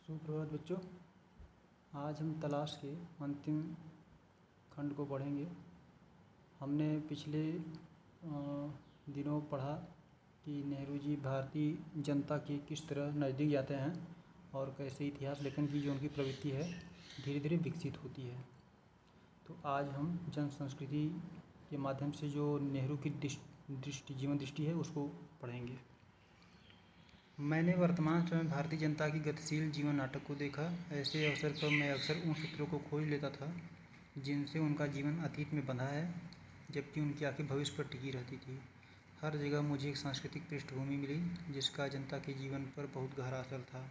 सुप्रभात बच्चों। आज हम तलाश के अंतिम खंड को पढ़ेंगे। हमने पिछले दिनों पढ़ा कि नेहरू जी भारतीय जनता के किस तरह नज़दीक जाते हैं और कैसे इतिहास लेखन की जो उनकी प्रवृत्ति है धीरे धीरे विकसित होती है। तो आज हम जन संस्कृति के माध्यम से जो नेहरू की जीवन दृष्टि है उसको पढ़ेंगे। मैंने वर्तमान समय भारतीय जनता की गतिशील जीवन नाटक को देखा। ऐसे अवसर पर मैं अक्सर उन सूत्रों को खोज लेता था जिनसे उनका जीवन अतीत में बंधा है, जबकि उनकी आंखें भविष्य पर टिकी रहती थी। हर जगह मुझे एक सांस्कृतिक पृष्ठभूमि मिली जिसका जनता के जीवन पर बहुत गहरा असर था।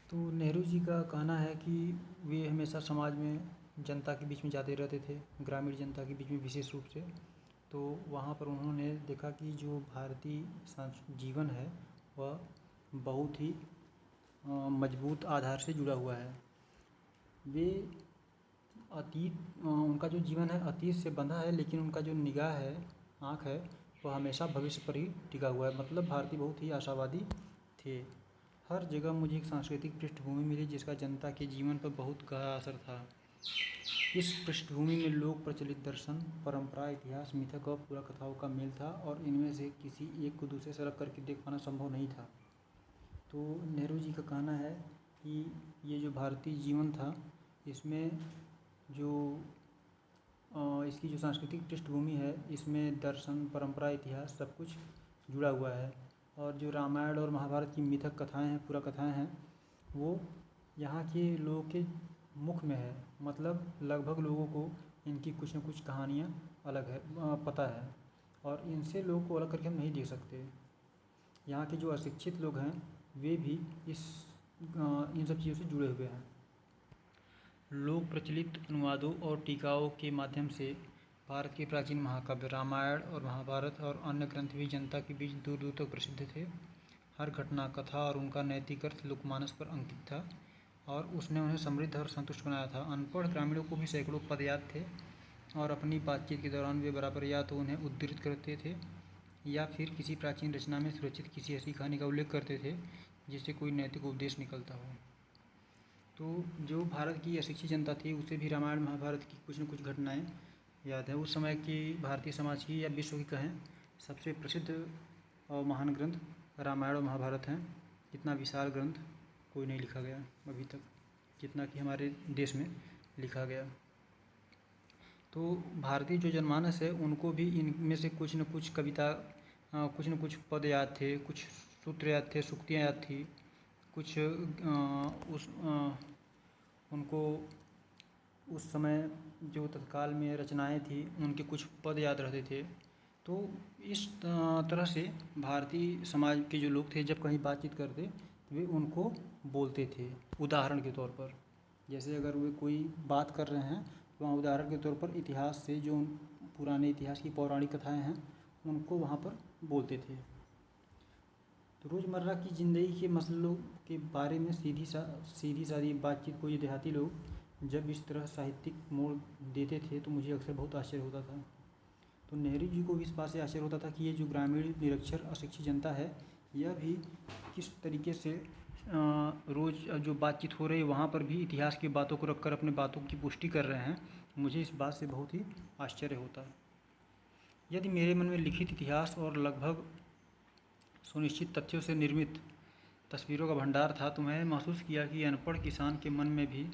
तो नेहरू जी का कहना है कि वे हमेशा समाज में जनता के बीच में जाते रहते थे, ग्रामीण जनता के बीच में विशेष रूप से। तो वहाँ पर उन्होंने देखा कि जो भारतीय जीवन है वह बहुत ही मजबूत आधार से जुड़ा हुआ है। वे उनका जो जीवन है अतीत से बंधा है, लेकिन उनका जो निगाह है, आँख है, वह हमेशा भविष्य पर ही टिका हुआ है। मतलब भारतीय बहुत ही आशावादी थे। हर जगह मुझे एक सांस्कृतिक पृष्ठभूमि मिली जिसका जनता के जीवन पर बहुत गहरा असर था। इस पृष्ठभूमि में लोक प्रचलित दर्शन, परंपरा, इतिहास, मिथक और पुरा कथाओं का मेल था और इनमें से किसी एक को दूसरे से अलग करके देख पाना संभव नहीं था। तो नेहरू जी का कहना है कि ये जो भारतीय जीवन था इसमें जो इसकी जो सांस्कृतिक पृष्ठभूमि है इसमें दर्शन, परंपरा, इतिहास सब कुछ जुड़ा हुआ है। और जो रामायण और महाभारत की मिथक कथाएँ हैं, पुरा कथाएँ हैं, वो यहाँ के लोगों के मुख में है। मतलब लगभग लोगों को इनकी कुछ न कुछ कहानियाँ अलग है पता है और इनसे लोगों को अलग करके हम नहीं देख सकते। यहाँ के जो अशिक्षित लोग हैं वे भी इन सब चीज़ों से जुड़े हुए हैं। लोक प्रचलित अनुवादों और टीकाओं के माध्यम से भारत के प्राचीन महाकाव्य रामायण और महाभारत और अन्य ग्रंथ भी जनता के बीच दूर दूर तक प्रसिद्ध थे। हर घटना, कथा और उनका नैतिक अर्थ लोकमानस पर अंकित था और उसने उन्हें समृद्ध और संतुष्ट बनाया था। अनपढ़ ग्रामीणों को भी सैकड़ों पद याद थे और अपनी बातचीत के दौरान वे बराबर या तो उन्हें उद्धृत करते थे या फिर किसी प्राचीन रचना में सुरक्षित किसी ऐसी कहानी का उल्लेख करते थे जिससे कोई नैतिक उपदेश निकलता हो। तो जो भारत की अशिक्षित जनता थी उसे भी रामायण महाभारत की कुछ न कुछ घटनाएँ याद है। उस समय की भारतीय समाज की या विश्व की कहें सबसे प्रसिद्ध और महान ग्रंथ रामायण और महाभारत हैं। इतना विशाल ग्रंथ कोई नहीं लिखा गया अभी तक जितना कि हमारे देश में लिखा गया। तो भारतीय जो जनमानस है उनको भी इनमें से कुछ न कुछ कविता, कुछ न कुछ पद याद थे, कुछ सूत्र याद थे, सूक्तियाँ याद थी, कुछ उनको उस समय जो तत्काल में रचनाएँ थी उनके कुछ पद याद रहते थे। तो इस तरह से भारतीय समाज के जो लोग थे जब कहीं बातचीत करते तो वे उनको बोलते थे उदाहरण के तौर पर। जैसे अगर वे कोई बात कर रहे हैं तो वहाँ उदाहरण के तौर पर इतिहास से जो पुराने इतिहास की पौराणिक कथाएँ हैं उनको वहाँ पर बोलते थे। तो रोज़मर्रा की ज़िंदगी के मसलों के बारे में सीधी सादी बातचीत को ये देहाती लोग जब इस तरह साहित्यिक मोड़ देते थे तो मुझे अक्सर बहुत आश्चर्य होता था। तो नेहरू जी को भी इस बात से आश्चर्य होता था कि ये जो ग्रामीण निरक्षर अशिक्षित जनता है यह भी किस तरीके से रोज़ जो बातचीत हो रही है वहाँ पर भी इतिहास की बातों को रखकर अपने बातों की पुष्टि कर रहे हैं। मुझे इस बात से बहुत ही आश्चर्य होता। यदि मेरे मन में लिखित इतिहास और लगभग सुनिश्चित तथ्यों से निर्मित तस्वीरों का भंडार था तो मैंने महसूस किया कि अनपढ़ किसान के मन में भी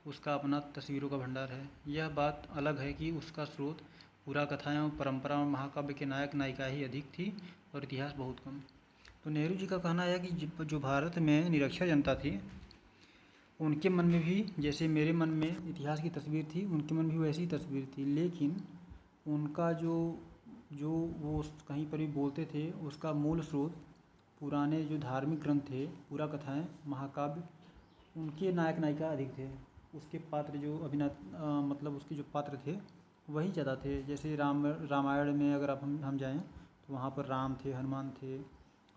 उसका अपना तस्वीरों का भंडार है। यह बात अलग है कि उसका स्रोत पुरा कथाएँ और परंपरा और महाकाव्य के नायक नायिका ही अधिक थी और इतिहास बहुत कम। तो नेहरू जी का कहना है कि जो भारत में निरक्षर जनता थी उनके मन में भी जैसे मेरे मन में इतिहास की तस्वीर थी उनके मन में भी वैसी तस्वीर थी, लेकिन उनका जो वो कहीं पर भी बोलते थे उसका मूल स्रोत पुराने जो धार्मिक ग्रंथ थे, पुरा कथाएँ, महाकाव्य, उनके नायक नायिका अधिक थे। उसके पात्र जो मतलब उसके जो पात्र थे वही ज़्यादा थे। जैसे रामायण में अगर आप हम जाएँ तो वहाँ पर राम थे, हनुमान थे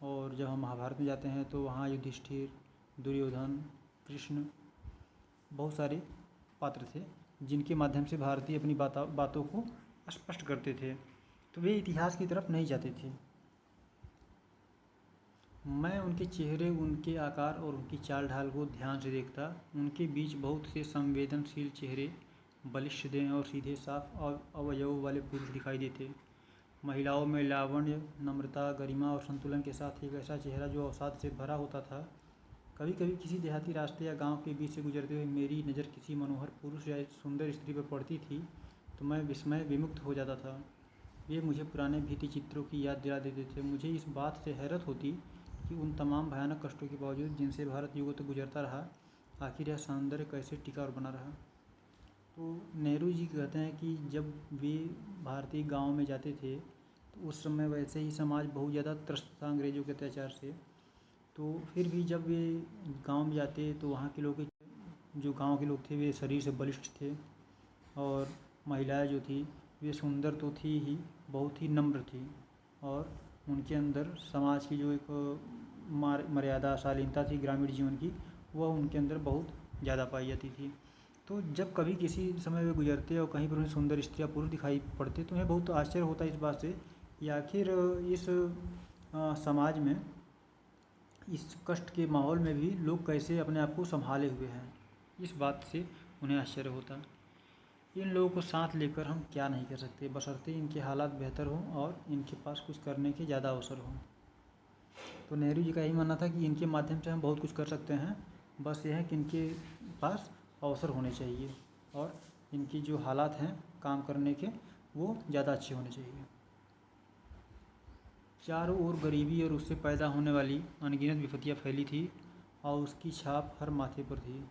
और जब हम महाभारत में जाते हैं तो वहाँ युधिष्ठिर, दुर्योधन, कृष्ण, बहुत सारे पात्र थे जिनके माध्यम से भारतीय अपनी बातों को स्पष्ट करते थे। तो वे इतिहास की तरफ नहीं जाते थे। मैं उनके चेहरे, उनके आकार और उनकी चाल ढाल को ध्यान से देखता। उनके बीच बहुत से संवेदनशील चेहरे, बलिष्ठ देह और सीधे साफ अवयवों वाले पुरुष दिखाई देते। महिलाओं में लावण्य, नम्रता, गरिमा और संतुलन के साथ एक ऐसा चेहरा जो अवसाद से भरा होता था। कभी कभी किसी देहाती रास्ते या गांव के बीच से गुजरते हुए मेरी नज़र किसी मनोहर पुरुष या सुंदर स्त्री पर पड़ती थी तो मैं विस्मय विमुक्त हो जाता था। वे मुझे पुराने भीति चित्रों की याद दिला देते थे। मुझे इस बात से हैरत होती कि उन तमाम भयानक कष्टों के बावजूद जिनसे भारत युगों तक गुजरता रहा, आखिर यह सौंदर्य कैसे टिका और बना रहा। तो नेहरू जी कहते हैं कि जब वे भारतीय गाँव में जाते थे तो उस समय वैसे ही समाज बहुत ज़्यादा त्रस्त था अंग्रेज़ों के अत्याचार से। तो फिर भी जब वे गांव में जाते तो वहाँ के लोग, जो गांव के लोग थे, वे शरीर से बलिष्ठ थे और महिलाएं जो थी वे सुंदर तो थी ही, बहुत ही नम्र थी और उनके अंदर समाज की जो एक मर्यादा, शालीनता थी ग्रामीण जीवन की, वह उनके अंदर बहुत ज़्यादा पाई जाती थी। तो जब कभी किसी समय वे गुजरते और कहीं पर उन्हें सुंदर स्त्री या पुरुष दिखाई पड़ते तो उन्हें बहुत आश्चर्य होता है इस बात से कि आखिर इस समाज में, इस कष्ट के माहौल में भी लोग कैसे अपने आप को संभाले हुए हैं। इस बात से उन्हें आश्चर्य होता। इन लोगों को साथ लेकर हम क्या नहीं कर सकते, बशर्ते इनके हालात बेहतर हों और इनके पास कुछ करने के ज़्यादा अवसर हों। तो नेहरू जी का यही मानना था कि इनके माध्यम से हम बहुत कुछ कर सकते हैं, बस यह है कि इनके पास अवसर होने चाहिए और इनकी जो हालात हैं काम करने के, वो ज़्यादा अच्छे होने चाहिए। चारों ओर गरीबी और उससे पैदा होने वाली अनगिनत विपत्तियाँ फैली थी और उसकी छाप हर माथे पर थी।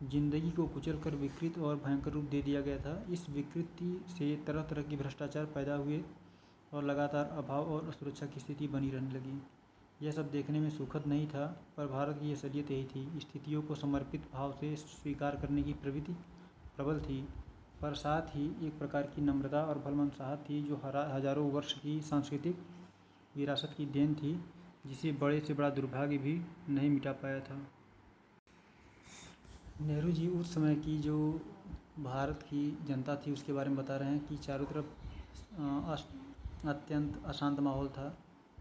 जिंदगी को कुचल कर विकृत और भयंकर रूप दे दिया गया था। इस विकृति से तरह तरह के भ्रष्टाचार पैदा हुए और लगातार अभाव और असुरक्षा की स्थिति बनी रहने लगी। यह सब देखने में सुखद नहीं था, पर भारत की असलियत यही थी। स्थितियों को समर्पित भाव से स्वीकार करने की प्रवृत्ति प्रबल थी, पर साथ ही एक प्रकार की नम्रता और भलमनसाहत थी जो हजारों वर्ष की सांस्कृतिक विरासत की देन थी, जिसे बड़े से बड़ा दुर्भाग्य भी नहीं मिटा पाया था। नेहरू जी उस समय की जो भारत की जनता थी उसके बारे में बता रहे हैं कि चारों तरफ अत्यंत अशांत माहौल था,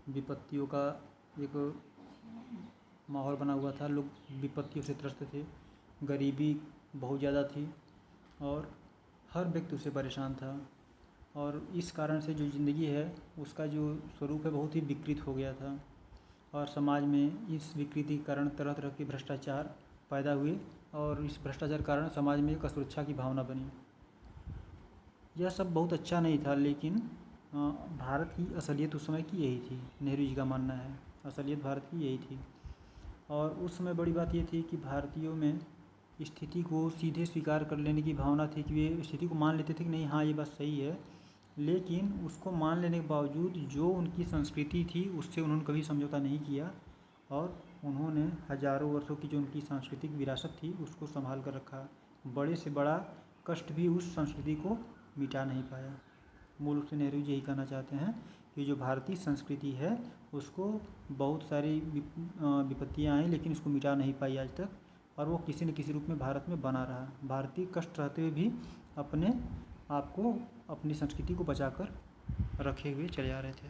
विपत्तियों का एक माहौल बना हुआ था, लोग विपत्तियों से त्रस्त थे, गरीबी बहुत ज़्यादा थी और हर व्यक्ति उससे परेशान था और इस कारण से जो ज़िंदगी है उसका जो स्वरूप है बहुत ही विकृत हो गया था और समाज में इस विकृति के कारण तरह तरह के भ्रष्टाचार पैदा हुए और इस भ्रष्टाचार के कारण समाज में एक असुरक्षा की भावना बनी। यह सब बहुत अच्छा नहीं था, लेकिन भारत की असलियत उस समय की यही थी। नेहरू जी का मानना है असलियत भारत की यही थी और उस समय बड़ी बात ये थी कि भारतीयों में स्थिति को सीधे स्वीकार कर लेने की भावना थी कि वे स्थिति को मान लेते थे कि नहीं, हाँ ये बात सही है, लेकिन उसको मान लेने के बावजूद जो उनकी संस्कृति थी उससे उन्होंने कभी समझौता नहीं किया और उन्होंने हजारों वर्षों की जो उनकी सांस्कृतिक विरासत थी उसको संभाल कर रखा। बड़े से बड़ा कष्ट भी उस संस्कृति को मिटा नहीं पाया। मूल रूप से नेहरू जी यही कहना चाहते हैं कि जो भारतीय संस्कृति है उसको बहुत सारी विपत्तियाँ आई लेकिन उसको मिटा नहीं पाई आज तक और वो किसी न किसी रूप में भारत में बना रहा। भारतीय कष्ट रहते हुए भी अपने आप को, अपनी संस्कृति को बचा कर रखे हुए चले आ रहे थे।